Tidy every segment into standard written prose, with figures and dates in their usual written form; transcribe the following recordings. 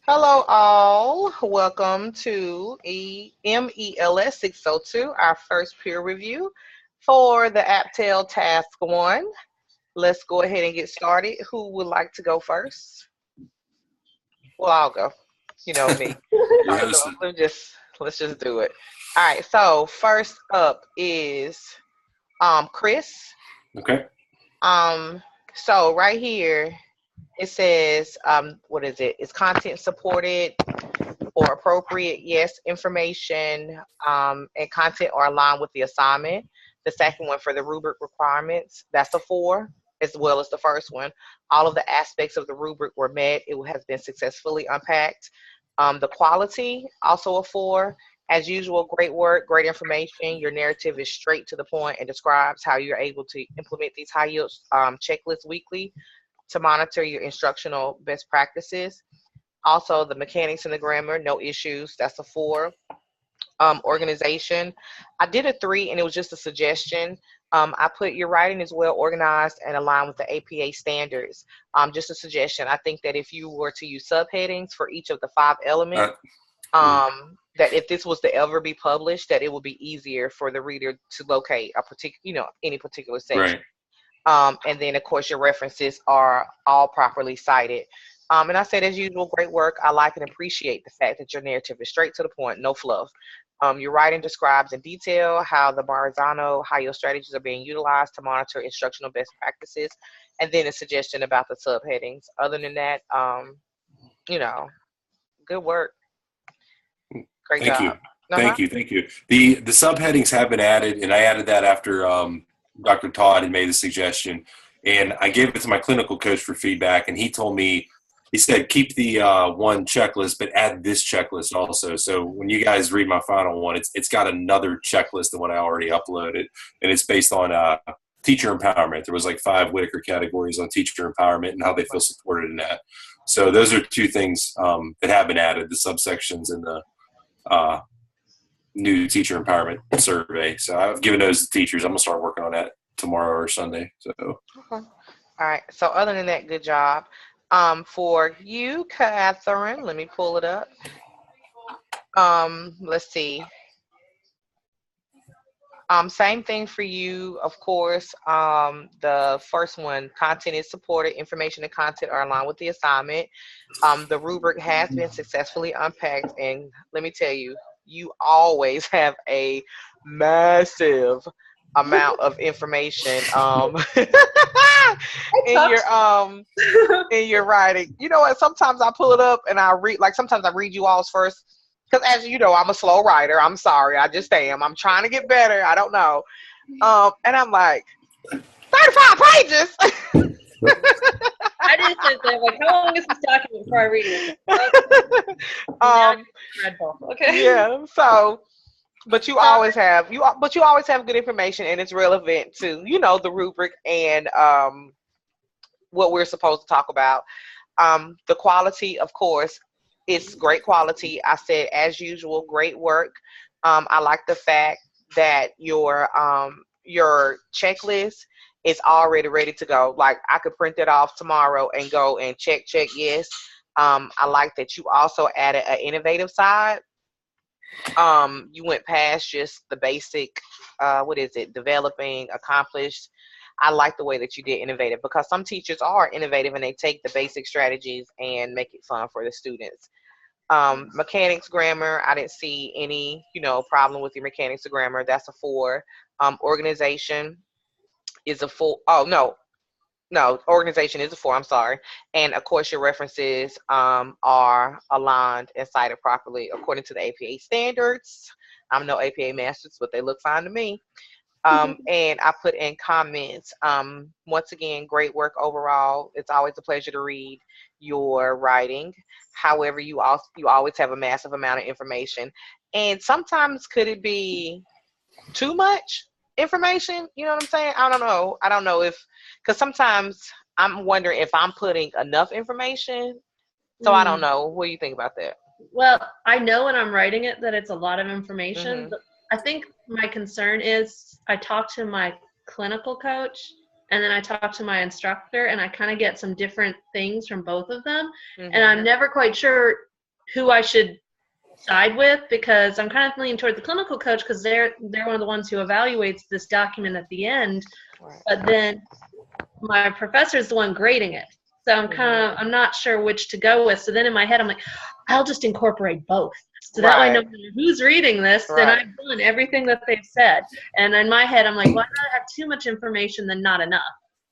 Hello, all. Welcome to MELS 602, our first peer review for the AppTel Task 1. Let's go ahead and get started. Who would like to go first? Well, I'll go. You know me. All You're right, so hosting. let's just do it. All right, so first up is Chris. Okay. Um, so right here it says what is it? Is content supported or appropriate? Yes, information and content are aligned with the assignment. The second one for the rubric requirements, that's a 4, as well as the first one. All of the aspects of the rubric were met. It has been successfully unpacked. The quality, also a 4. As usual, great work, great information. Your narrative is straight to the point and describes how you're able to implement these high yield checklists weekly to monitor your instructional best practices. Also, the mechanics and the grammar, no issues. That's a 4. Organization, I did a 3, and it was just a suggestion. I put your writing is well organized and aligned with the APA standards. Just a suggestion. I think that if you were to use subheadings for each of the 5 Uh, elements, mm, that if this was to ever be published, that it would be easier for the reader to locate a particular, any particular section. right. And then, of course, your references are all properly cited. And I said, as usual, great work. I like and appreciate the fact that your narrative is straight to the point, no fluff. Your writing describes in detail how the Barzano, how your strategies are being utilized to monitor instructional best practices, and then a suggestion about the subheadings. Other than that, you know, good work. Great Thank job. you. Uh huh. Thank you. The subheadings have been added, and I added that after Dr. Todd had made the suggestion, and I gave it to my clinical coach for feedback, and he told me, he said keep the one checklist, but add this checklist also. So when you guys read my final one, it's got another checklist than what I already uploaded, and it's based on teacher empowerment. There was like 5 Whitaker categories on teacher empowerment and how they feel supported in that. So those are 2 things that have been added: the subsections and the uh, new teacher empowerment survey. So I've given those to teachers. I'm gonna start working on that tomorrow or Sunday. So Okay. All right. So other than that, good job. For you, Catherine, let me pull it up. Let's see. Same thing for you, of course. The first one, content is supported, information and content are aligned with the assignment. The rubric has been successfully unpacked, and let me tell you, you always have a massive amount of information I in talked. your in your writing. You know what? Sometimes I pull it up and I read, like sometimes I read you all's first. Because as you know, I'm a slow writer. I'm sorry. I just am. I'm trying to get better. I don't know. And I'm like, 35 pages. I just sit there like, how long is this document before I read it? Okay, now I um, get Red Bull. Okay. yeah. So, but you Uh, always have but you always have good information, and it's relevant to the rubric and what we're supposed to talk about. The quality, of course, it's great quality. I said, as usual, great work. I like the fact that your checklist is already ready to go. Like I could print it off tomorrow and go and check, yes. I like that you also added an innovative side. You went past just the basic, what is it, developing, accomplished. I like the way that you did innovative because some teachers are innovative and they take the basic strategies and make it fun for the students. Mechanics grammar, I didn't see any, problem with your mechanics of grammar. That's a 4. Organization is a 4. Oh no, no, organization is a 4. I'm sorry. And of course, your references are aligned and cited properly according to the APA standards. I'm no APA masters, but they look fine to me. And I put in comments. Once again, great work overall. It's always a pleasure to read your writing. However, you always have a massive amount of information, and sometimes could it be too much information? You know what I'm saying? I don't know. I don't know if because sometimes I'm wondering if I'm putting enough information. So I don't mm. know. What do you think about that? Well, I know when I'm writing it that it's a lot of information, Hmm. but I think my concern is I talk to my clinical coach and then I talk to my instructor and I kind of get some different things from both of them. And Hmm. I'm never quite sure who I should side with, because I'm kind of leaning toward the clinical coach because they're one of the ones who evaluates this document at the end. Right. But then my professor is the one grading it. So I'm not sure which to go with. So then in my head, I'm like, I'll just incorporate both. So that way, no matter who's reading this, then I've done everything that they've said. And in my head, I'm like, well, I'd rather have too much information than not enough.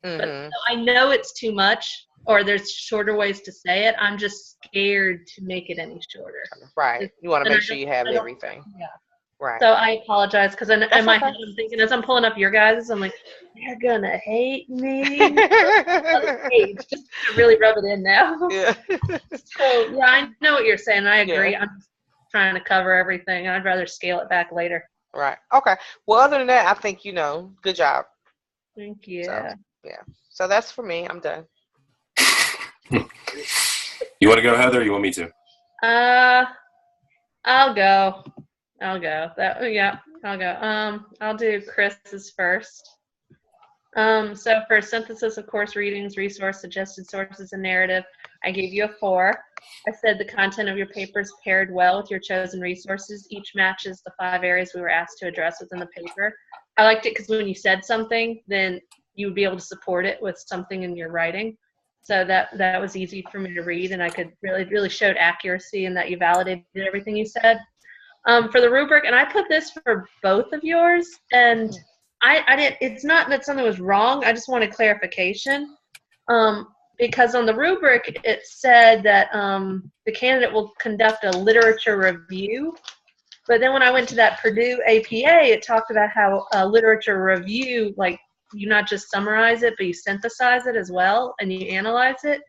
But so I know it's too much, or there's shorter ways to say it. I'm just scared to make it any shorter. Right. You want to make sure you have everything. Yeah. Right. So I apologize because in my head I'm thinking as I'm pulling up your guys', I'm like, they're gonna hate me. Just to really rub it in now. Yeah. So yeah, I know what you're saying. I agree. Yeah. I'm just trying to cover everything. I'd rather scale it back later. Right. Okay. Well, other than that, I think good job. Thank you. So, yeah. So that's for me. I'm done. You want to go, Heather? Or you want me to? I'll go. I'll go. I'll go. I'll do Chris's first. So for synthesis of course readings, resource, suggested sources, and narrative, I gave you a 4. I said the content of your papers paired well with your chosen resources. Each matches the 5 areas we were asked to address within the paper. I liked it because when you said something, then you would be able to support it with something in your writing. So that was easy for me to read, and I could really showed accuracy and that you validated everything you said. For the rubric, and I put this for both of yours, and I didn't. It's not that something was wrong. I just wanted clarification, because on the rubric it said that the candidate will conduct a literature review, but then when I went to that Purdue APA, it talked about how a literature review, like you not just summarize it, but you synthesize it as well, and you analyze it.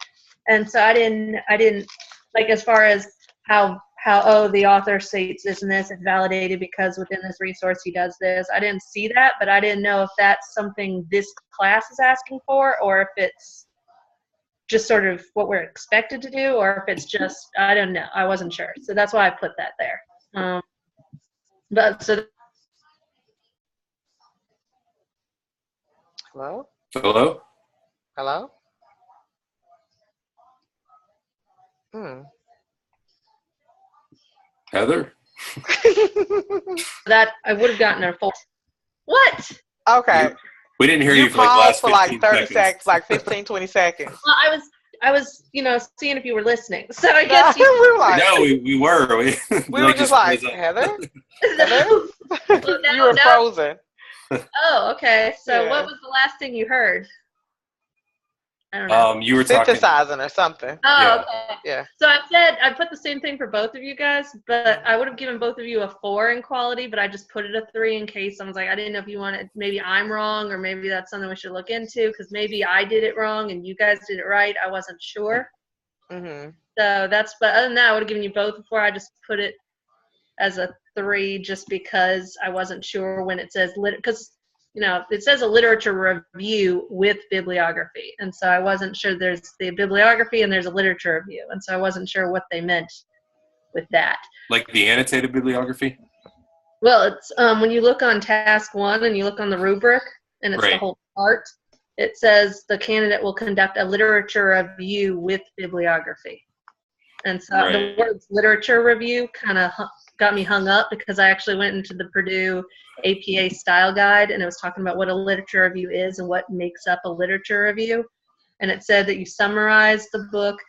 And so I didn't like as far as how the author states this and this, it's validated because within this resource he does this. I didn't see that, but I didn't know if that's something this class is asking for, or if it's just sort of what we're expected to do, or if it's just, I don't know. I wasn't sure. So that's why I put that there. But so. Hello? Hello? Hello? Heather? That I would have gotten a full. What? Okay. We didn't hear You you for like the last 15 like 30 seconds. like 15, 20 seconds. Well, I was, seeing if you were listening. So I guess we were like, no, we were. We were just like, Heather? Heather? You were frozen. Oh, okay. So what was the last thing you heard? I don't know. You were synthesizing or something. Oh, okay. Yeah. So I put the same thing for both of you guys, but I would have given both of you a 4 in quality, but I just put it a 3 in case someone's like, I didn't know if you wanted, maybe I'm wrong, or maybe that's something we should look into, because maybe I did it wrong and you guys did it right. I wasn't sure. So but other than that, I would have given you both a 4. I just put it as a 3 just because I wasn't sure when it says because it says a literature review with bibliography. And so I wasn't sure there's the bibliography and there's a literature review. And so I wasn't sure what they meant with that. Like the annotated bibliography? Well, it's when you look on task 1 and you look on the rubric and it's the whole part, it says the candidate will conduct a literature review with bibliography. And so the words literature review kind of got me hung up because I actually went into the Purdue APA style guide and it was talking about what a literature review is and what makes up a literature review. And it said that you summarize the book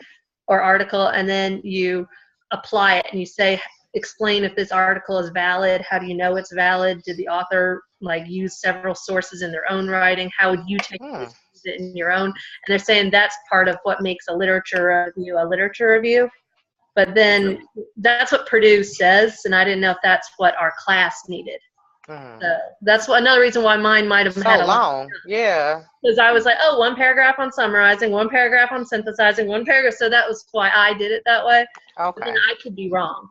or article and then you apply it and you say, explain if this article is valid. How do you know it's valid? Did the author use several sources in their own writing? How would you take this, use it in your own? And they're saying that's part of what makes a literature review. But then that's what Purdue says, and I didn't know if that's what our class needed. That's another reason why mine might have had a long. Yeah. Because I was like, 1 paragraph on summarizing, 1 paragraph on synthesizing, 1 paragraph. So that was why I did it that way. Okay. But then I could be wrong.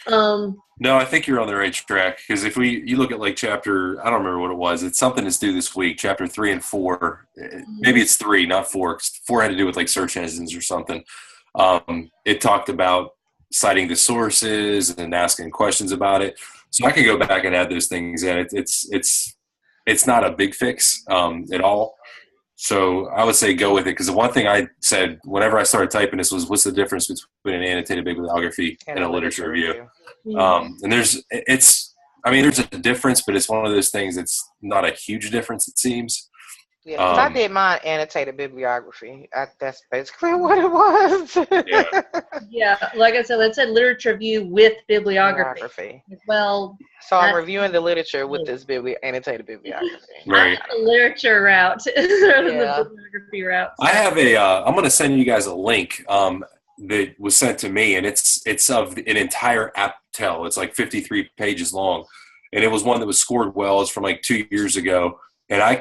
No, I think you're on the right track because if you look at chapter, I don't remember what it was. It's something that's due this week, chapter 3 and 4. Maybe it's 3, not 4. 4 had to do with search engines or something. It talked about citing the sources and asking questions about it. So I could go back and add those things in. It's not a big fix at all. So I would say go with it, because the one thing I said whenever I started typing this was, what's the difference between an annotated bibliography and a literature review? And there's a difference, but it's one of those things that's not a huge difference, it seems. Yeah, because I did mine annotated bibliography. That's basically what it was. Yeah. Yeah, like I said, it said literature review with bibliography. Well, so I'm reviewing the literature with this annotated bibliography. Right. The literature route rather than the bibliography route. I have I'm going to send you guys a link that was sent to me, and it's of an entire apptell. It's like 53 pages long, and it was one that was scored well. It's from like 2 years ago, and I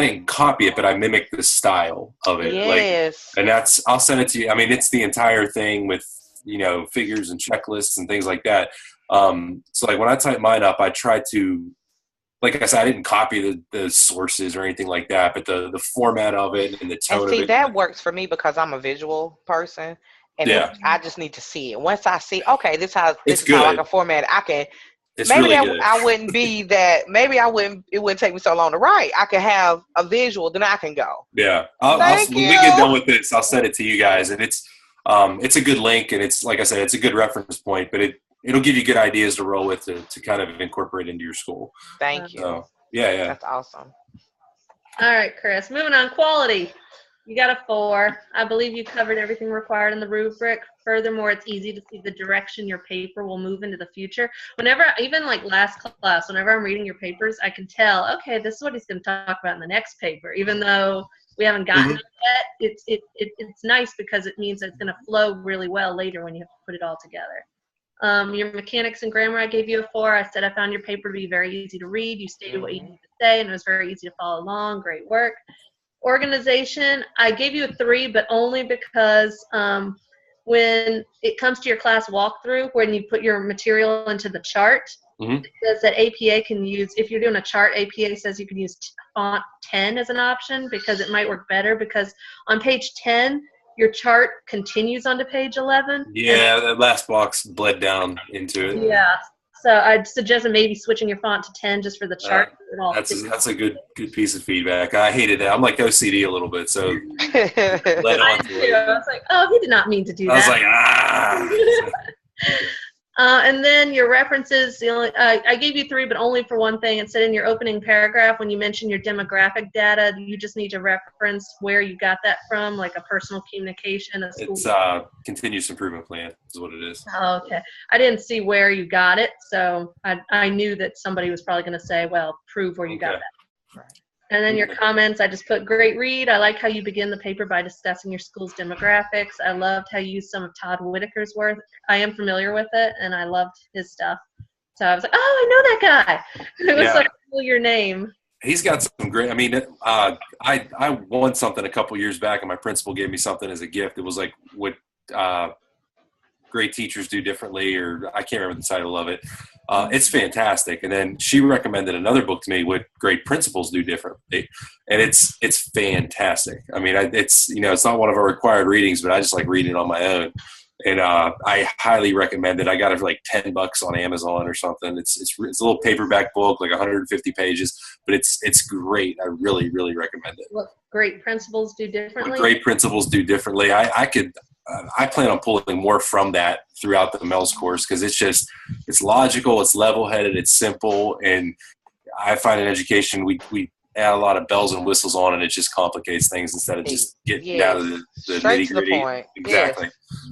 didn't copy it, but I mimicked the style of it. Yes. And I'll send it to you. I mean, it's the entire thing with, figures and checklists and things like that. So like when I type mine up, I try to, like I said, I didn't copy the sources or anything like that, but the format of it and the tone of it. That works for me because I'm a visual person, and I just need to see it. Once I see, okay, this is how I can format it. I can. It's maybe really good. I wouldn't be that. Maybe I wouldn't. It wouldn't take me so long to write. I could have a visual, then I can go. Yeah, when we get done with this, I'll send it to you guys, and it's a good link, and it's like I said, it's a good reference point, but it'll give you good ideas to roll with to kind of incorporate into your school. Thank you. So, yeah, that's awesome. All right, Chris. Moving on, quality. You got a 4. I believe you covered everything required in the rubric. Furthermore, it's easy to see the direction your paper will move into the future. Whenever, even like last class, whenever I'm reading your papers, I can tell, okay, this is what he's going to talk about in the next paper. Even though we haven't gotten it yet, it's nice because it means it's going to flow really well later when you have to put it all together. Your mechanics and grammar, I gave you a 4. I said I found your paper to be very easy to read. You stated what you needed to say, and it was very easy to follow along. Great work. Organization, I gave you a 3, but only because when it comes to your class walkthrough, when you put your material into the chart, it says that APA can use, if you're doing a chart, APA says you can use font 10 as an option because it might work better, because on page 10, your chart continues onto page 11. Yeah, that last box bled down into it. Yeah. So I'd suggest maybe switching your font to 10 just for the chart. That's a good piece of feedback. I hated that. I'm like OCD a little bit, so led on to it. I was like, oh, he did not mean to do that. I was like, and then your references, I gave you 3, but only for one thing. It said in your opening paragraph, when you mentioned your demographic data, you just need to reference where you got that from, like a personal communication. It's continuous improvement plan is what it is. Oh, okay. I didn't see where you got it, so I knew that somebody was probably going to say, well, prove where you got that. Right. And then your comments, I just put, great read. I like how you begin the paper by discussing your school's demographics. I loved how you used some of Todd Whitaker's work. I am familiar with it, and I loved his stuff. So I was like, oh, I know that guy. It was like your name. He's got some great, I mean, I won something a couple years back, and my principal gave me something as a gift. It was like what great teachers do differently, or I can't remember the title of it. It's fantastic. And then she recommended another book to me, what great principals do differently. And it's fantastic. I mean, it's not one of our required readings, but I just like reading it on my own. And I highly recommend it. I got it for like $10 on Amazon or something. It's a little paperback book, like 150 pages, but it's great. I really, really recommend it. What great principals do differently? What great principals do differently. I plan on pulling more from that throughout the MELS course, because it's logical, it's level-headed, it's simple, and I find in education we add a lot of bells and whistles on, and it just complicates things instead of just getting down to the nitty-gritty. To the point. Exactly.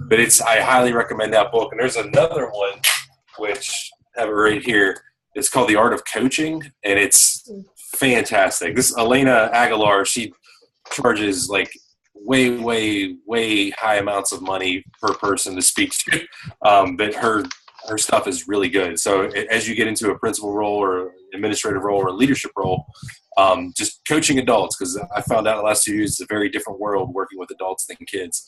Yes. But I highly recommend that book. And there's another one which I have it right here. It's called The Art of Coaching, and it's fantastic. This Elena Aguilar, she charges like way high amounts of money per person to speak to, but her stuff is really good. So as you get into a principal role or administrative role or a leadership role, just coaching adults, because I found out in the last 2 years it's a very different world working with adults than kids.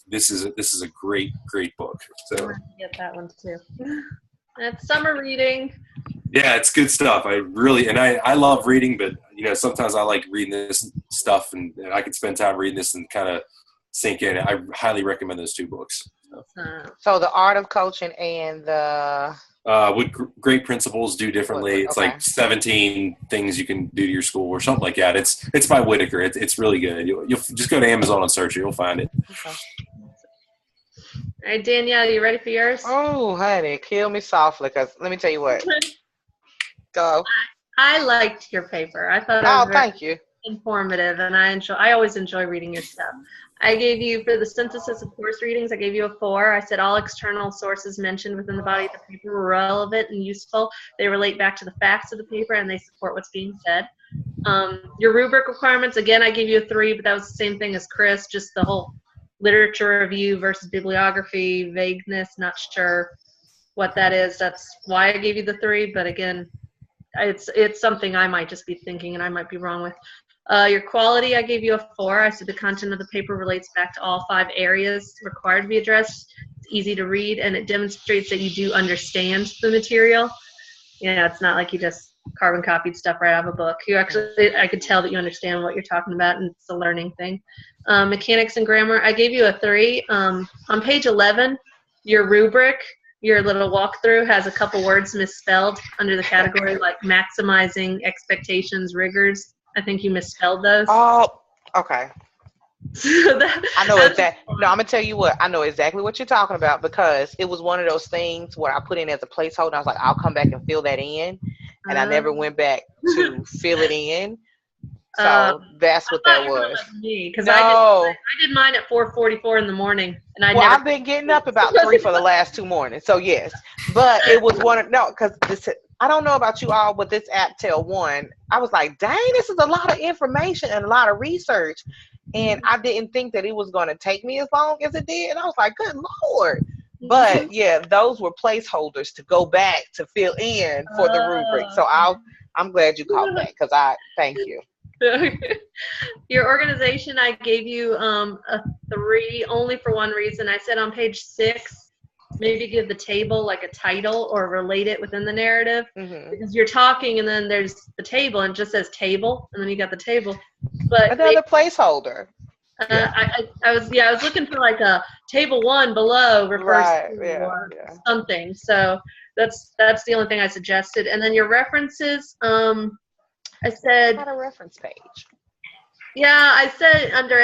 This is a great book. So I'm gonna get that one too. That's summer reading. Yeah, it's good stuff. I love reading, but sometimes I like reading this stuff, and I can spend time reading this and kind of sink in. I highly recommend those 2 books. So The Art of Coaching and What great principals do differently. It's Okay. like 17 things you can do to your school or something like that. It's by Whitaker. It's really good. You'll just go to Amazon and search it. You'll find it. Okay. All right, Danielle, you ready for yours? Oh, honey, kill me softly, because let me tell you what. Go. I liked your paper. I thought it Oh, was very thank you. informative, and I always enjoy reading your stuff. I gave you, for the synthesis of course readings, I gave you a 4. I said all external sources mentioned within the body of the paper were relevant and useful. They relate back to the facts of the paper, and they support what's being said. Your rubric requirements, again, I gave you a 3, but that was the same thing as Chris, just the whole literature review versus bibliography, vagueness, not sure what that is. That's why I gave you the 3, but again, it's something I might just be thinking and I might be wrong with. Your quality, I gave you a 4. I said the content of the paper relates back to all 5 areas required to be addressed. It's easy to read, and it demonstrates that you do understand the material. It's not like you just carbon copied stuff right out of a book. You actually, I could tell that you understand what you're talking about, and it's a learning thing. Mechanics and grammar, I gave you a 3. On page 11, your rubric, your little walkthrough has a couple words misspelled under the category like maximizing expectations, rigors. I think you misspelled those. Oh, okay. I know exactly. No, I'm gonna tell you what. I know exactly what you're talking about, because it was one of those things where I put in as a placeholder. I was like, I'll come back and fill that in, and I never went back to fill it in. So that's what that was. Because No. I did mine at 4:44 in the morning, and I've been getting up about 3 for the last 2 mornings. So yes, but it was because this. I don't know about you all, but this app Tell One, I was like, dang, this is a lot of information and a lot of research. And I didn't think that it was going to take me as long as it did. And I was like, good Lord. But yeah, those were placeholders to go back to fill in for the rubric. So I'm glad you caught that, because thank you. Your organization, I gave you a 3 only for one reason. I said on page 6, maybe give the table like a title or relate it within the narrative, because you're talking and then there's the table and it just says table, and then you got the table. But another placeholder. I was looking for like a table 1 below refers to something. So that's the only thing I suggested. And then your references, I said not a reference page. Yeah, I said under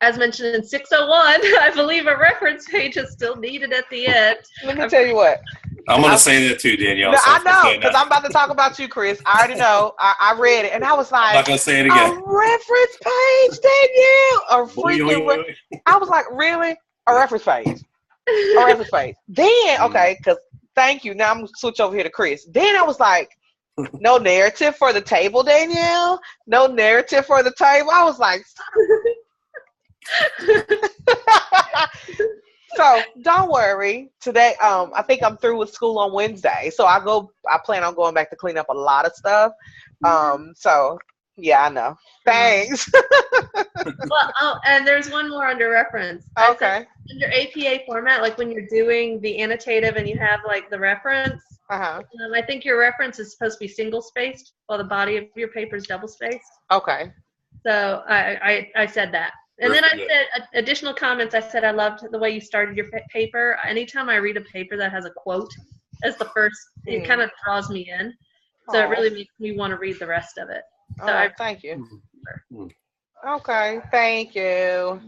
as mentioned in 601, I believe a reference page is still needed at the end. Let me tell you what. I'm going to say that too, Danielle. No, I know, because I'm about to talk about you, Chris. I already know. I read it, and I was like, I'm not going to say it again. A reference page, Danielle? A freaking I was like, really? A reference page? A reference page. Then, okay, because thank you. Now I'm going to switch over here to Chris. Then I was like, no narrative for the table, Danielle? No narrative for the table? I was like, so don't worry. Today, I think I'm through with school on Wednesday. So I plan on going back to clean up a lot of stuff. So yeah, I know. Thanks. Well, and there's one more under reference. Okay. Under APA format, like when you're doing the annotative and you have like the reference, I think your reference is supposed to be single spaced while the body of your paper is double spaced. Okay. So I said that. And then I said additional comments. I said I loved the way you started your paper. Anytime I read a paper that has a quote as the first, it kind of draws me in. So it really makes me want to read the rest of it. So thank you. Okay, thank you.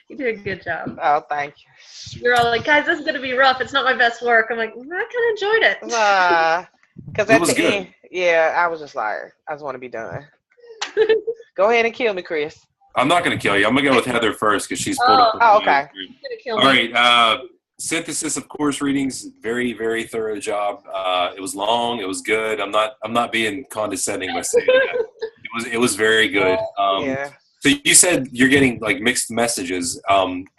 You did a good job. Oh, thank you. You're all like, guys, this is going to be rough. It's not my best work. I'm like, I kind of enjoyed it. Because at the end, I was just like, I just want to be done. Go ahead and kill me, Chris. I'm not going to kill you. I'm going to go with Heather first because she's pulled up. Oh, okay. All right. Synthesis of course readings, very, very thorough job. It was long. It was good. I'm not being condescending by saying that. It was very good. So you said you're getting like mixed messages.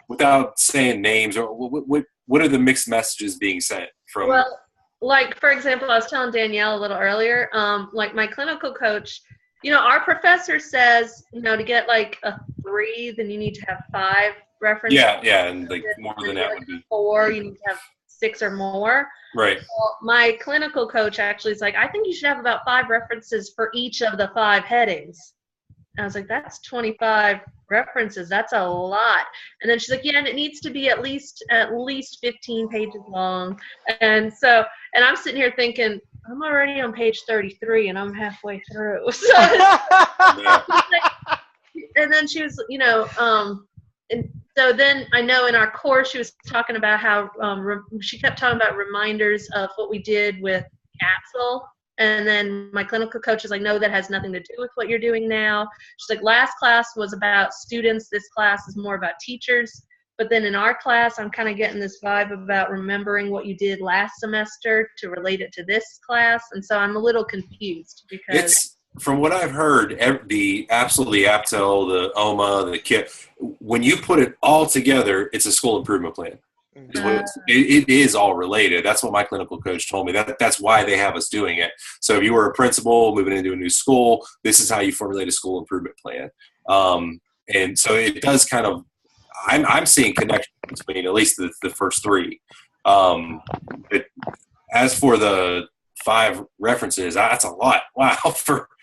Without saying names, or what are the mixed messages being sent from? Well, like for example, I was telling Danielle a little earlier. Like my clinical coach, our professor says, to get like a 3, then you need to have 5 references. Yeah, and like more than that would be 4. You need to have 6 or more. Right. Well, my clinical coach actually is like, I think you should have about 5 references for each of the 5 headings. I was like, that's 25 references. That's a lot. And then she's like, yeah, and it needs to be at least 15 pages long. And I'm sitting here thinking, I'm already on page 33 and I'm halfway through. So, and then she was, and so then I know in our course she was talking about how she kept talking about reminders of what we did with capsule. And then my clinical coach is like, no, that has nothing to do with what you're doing now. She's like, last class was about students. This class is more about teachers. But then in our class, I'm kind of getting this vibe about remembering what you did last semester to relate it to this class. And so I'm a little confused because it's, from what I've heard, the Aptel, the OMA, the KIT, when you put it all together, it's a school improvement plan. It is all related. That's what my clinical coach told me. That's why they have us doing it. So if you were a principal moving into a new school, this is how you formulate a school improvement plan. And so it does kind of, I'm seeing connections between at least the first three. But as for the 5 references, that's a lot. Wow.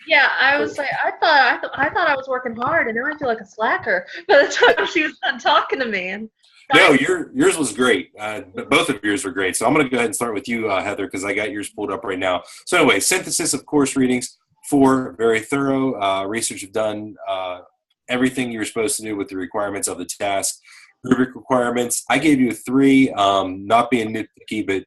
Yeah, I was like, I thought I was working hard, and now I feel like a slacker by the time she was done talking to me. And no, yours was great. Both of yours were great. So I'm going to go ahead and start with you, Heather, because I got yours pulled up right now. So anyway, synthesis of course readings, 4, very thorough. Research have done everything you're supposed to do with the requirements of the task. Rubric requirements, I gave you a 3, not being nitpicky, but,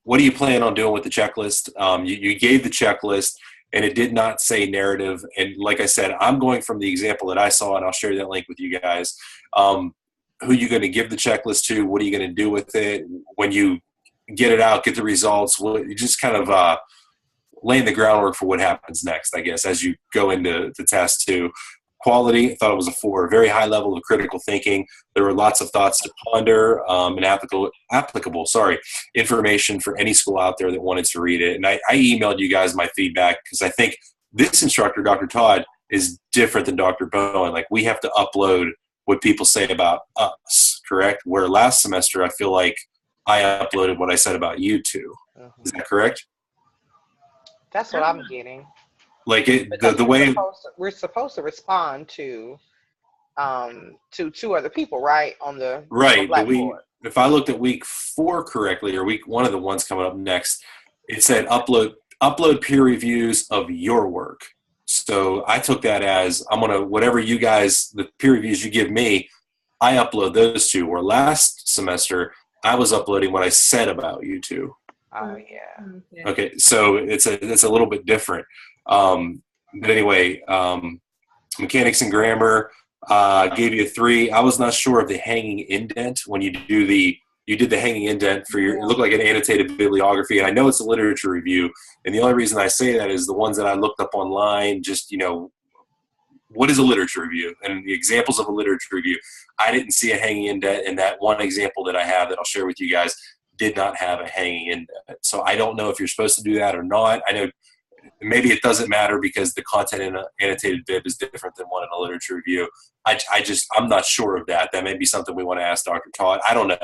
what do you plan on doing with the checklist? You gave the checklist, and it did not say narrative. And like I said, I'm going from the example that I saw, and I'll share that link with you guys. Who are you going to give the checklist to? What are you going to do with it? When you get it out, get the results, you just kind of laying the groundwork for what happens next, I guess, as you go into the task 2. Quality, I thought it was a 4, very high level of critical thinking. There were lots of thoughts to ponder and applicable information for any school out there that wanted to read it. And I emailed you guys my feedback because I think this instructor, Dr. Todd, is different than Dr. Bowen. Like, we have to upload what people say about us, correct? Where last semester, I feel like I uploaded what I said about you two. Is that correct? That's what I'm getting. Like the way we're supposed to respond to 2 other people, right? On the right. But if I looked at week 4 correctly, or week 1 of the ones coming up next, it said upload peer reviews of your work. So I took that as I'm gonna, whatever you guys, the peer reviews you give me, I upload those 2. Or last semester, I was uploading what I said about you 2. Oh yeah. Okay, so it's a little bit different. But anyway, mechanics and grammar, gave you a 3. I was not sure of the hanging indent when you did the hanging indent for it looked like an annotated bibliography. And I know it's a literature review. And the only reason I say that is the ones that I looked up online, just, what is a literature review? And the examples of a literature review, I didn't see a hanging indent. And that one example that I have that I'll share with you guys did not have a hanging indent. So I don't know if you're supposed to do that or not. I know maybe it doesn't matter because the content in an annotated bib is different than one in a literature review. I'm not sure of that. That may be something we want to ask Dr. Todd. I don't know.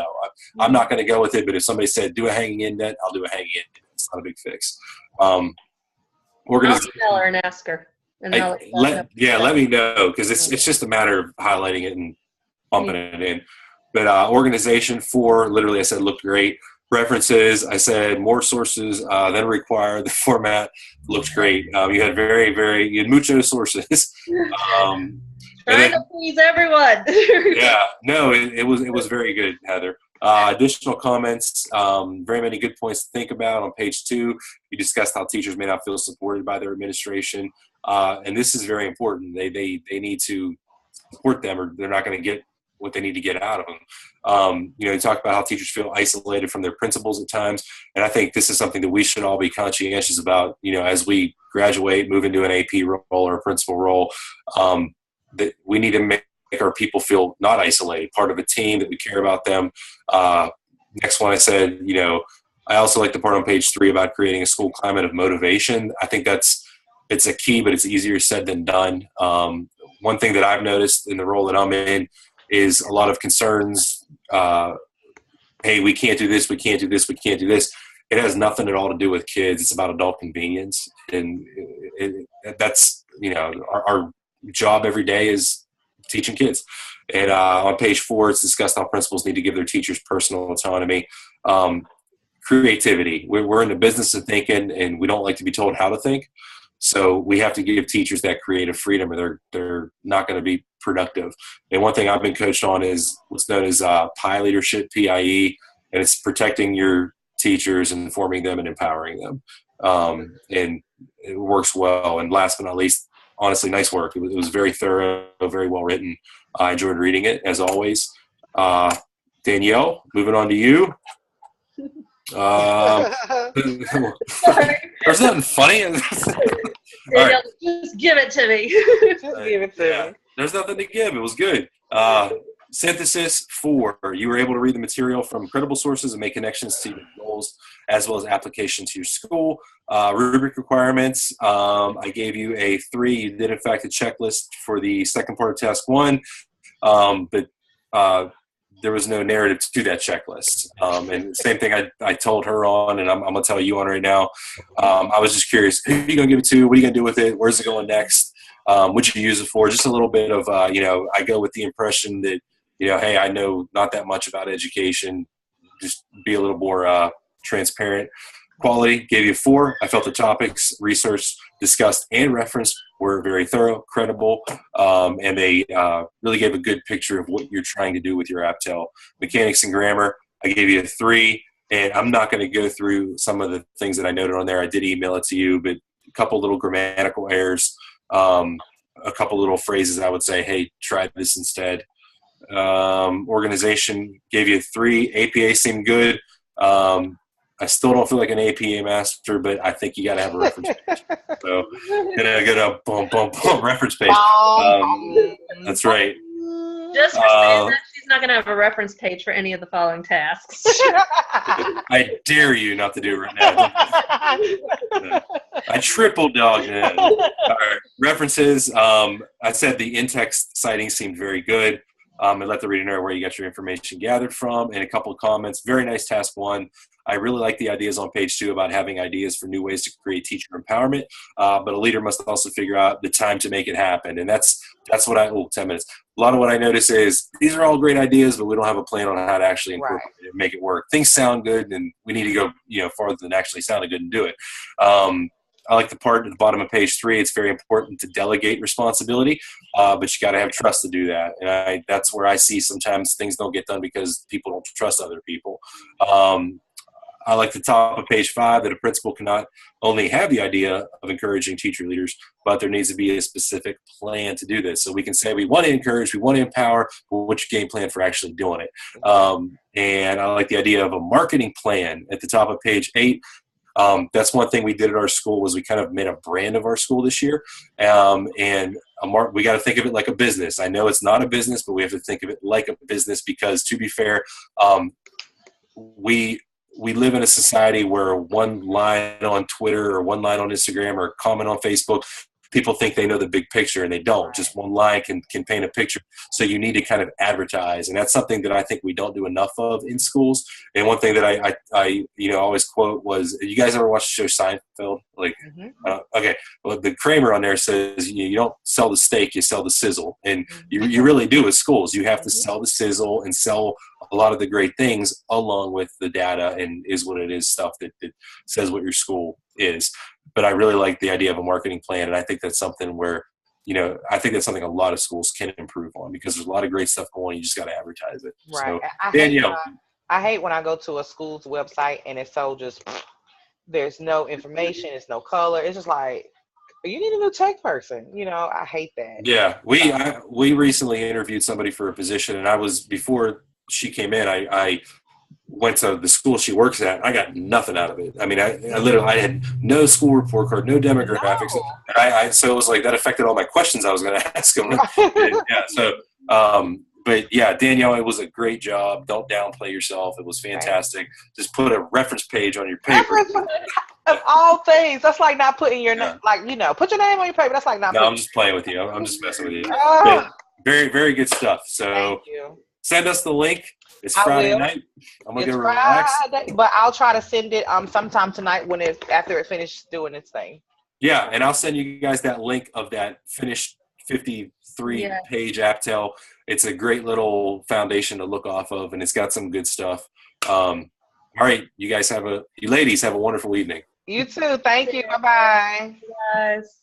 I'm not going to go with it, but if somebody said do a hanging indent, I'll do a hanging indent. It's not a big fix. I'll email her and ask her. And let me know, because it's just a matter of highlighting it and bumping it in. But organization 4, literally I said looked great. References, I said more sources than required. The format looked great. You had you had mucho sources. Trying to please everyone. Yeah, no, it was very good, Heather. Additional comments, very many good points to think about. On page 2, you discussed how teachers may not feel supported by their administration, and this is very important. They need to support them, or they're not going to get what they need to get out of them. You talk about how teachers feel isolated from their principals at times, and I think this is something that we should all be conscientious about. As we graduate, move into an AP role or a principal role, that we need to make our people feel not isolated, part of a team, that we care about them. Next one, I said, I also like the part on page 3 about creating a school climate of motivation. I think it's a key, but it's easier said than done. One thing that I've noticed in the role that I'm in is a lot of concerns. Hey, we can't do this. We can't do this. We can't do this. It has nothing at all to do with kids. It's about adult convenience. And that's our job every day is teaching kids. And on page 4, it's discussed how principals need to give their teachers personal autonomy. Creativity. We're in the business of thinking, and we don't like to be told how to think. So we have to give teachers that creative freedom, or they're not going to be productive. And one thing I've been coached on is what's known as PIE leadership, PIE, and it's protecting your teachers, informing them, and empowering them. And it works well. And last but not least, honestly, nice work. It was very thorough, very well written. I enjoyed reading it, as always. Danielle, moving on to you. There's nothing funny. Right. Just give it to me. Give it to me. There's nothing to give. It was good. Synthesis 4. You were able to read the material from credible sources and make connections to your goals as well as application to your school. Rubric requirements. I gave you a 3. You did, in fact, a checklist for the second part of task 1, but there was no narrative to that checklist. And same thing I told her on, and I'm going to tell you on right now. I was just curious, who are you going to give it to? What are you going to do with it? Where's it going next? What you use it for? Just a little bit of, I go with the impression that, hey, I know not that much about education. Just be a little more transparent. Quality, gave you 4. I felt the topics researched, discussed, and referenced were very thorough, credible, and they really gave a good picture of what you're trying to do with your APTEL. Mechanics and grammar, I gave you a 3, and I'm not going to go through some of the things that I noted on there. I did email it to you, but a couple little grammatical errors, a couple little phrases I would say, hey, try this instead. Organization, gave you a 3. APA seemed good. I still don't feel like an APA master, but I think you got to have a reference page. So, get a boom, boom, boom reference page. That's right. Just for saying that, she's not going to have a reference page for any of the following tasks. I dare you not to do it right now. I triple dogged it. All right. References. I said the in-text citing seemed very good. And let the reader know where you got your information gathered from, and a couple of comments. Very nice task 1. I really like the ideas on page 2 about having ideas for new ways to create teacher empowerment, but a leader must also figure out the time to make it happen. And that's what 10 minutes. A lot of what I notice is these are all great ideas, but we don't have a plan on how to actually incorporate it and make it work. Things sound good, and we need to go farther than actually sounding good and do it. I like the part at the bottom of page 3. It's very important to delegate responsibility, but you got to have trust to do that. And that's where I see sometimes things don't get done because people don't trust other people. I like the top of page 5 that a principal cannot only have the idea of encouraging teacher leaders, but there needs to be a specific plan to do this. So we can say we want to encourage, we want to empower, but what's your game plan for actually doing it? And I like the idea of a marketing plan at the top of page 8. That's one thing we did at our school was we kind of made a brand of our school this year. And we got to think of it like a business. I know it's not a business, but we have to think of it like a business because, to be fair, we live in a society where one line on Twitter or one line on Instagram or comment on Facebook, people think they know the big picture, and they don't. Right. Just one line can paint a picture. So you need to kind of advertise. And that's something that I think we don't do enough of in schools. And one thing that I always quote was, you guys ever watch the show Seinfeld? Okay. Well, the Kramer on there says, you don't sell the steak, you sell the sizzle. And you really do with schools. You have to sell the sizzle and sell a lot of the great things along with the data and is what it is stuff that says what your school is. But I really like the idea of a marketing plan, and I think that's something where, I think that's something a lot of schools can improve on because there's a lot of great stuff going on. You just got to advertise it. Right. So, I hate when I go to a school's website and it's so just, there's no information, it's no color. It's just like, you need a new tech person. I hate that. Yeah. We recently interviewed somebody for a position, and before she came in, I went to the school she works at. I got nothing out of it. I mean, I literally had no school report card, no demographics. No. So it was like that affected all my questions I was going to ask them. But yeah, Danielle, it was a great job. Don't downplay yourself. It was fantastic. Right. Just put a reference page on your paper. Of all things, that's like not putting your name, put your name on your paper. That's like not. No, I'm just playing with you. I'm just messing with you. Very, very good stuff. So thank you. Send us the link. It's Friday night. I'm gonna go relax. But I'll try to send it sometime tonight after it finishes doing its thing. Yeah, and I'll send you guys that link of that finished 53-page AppTel. It's a great little foundation to look off of, and it's got some good stuff. All right, you ladies have a wonderful evening. You too. Thank you. Bye-bye. Guys.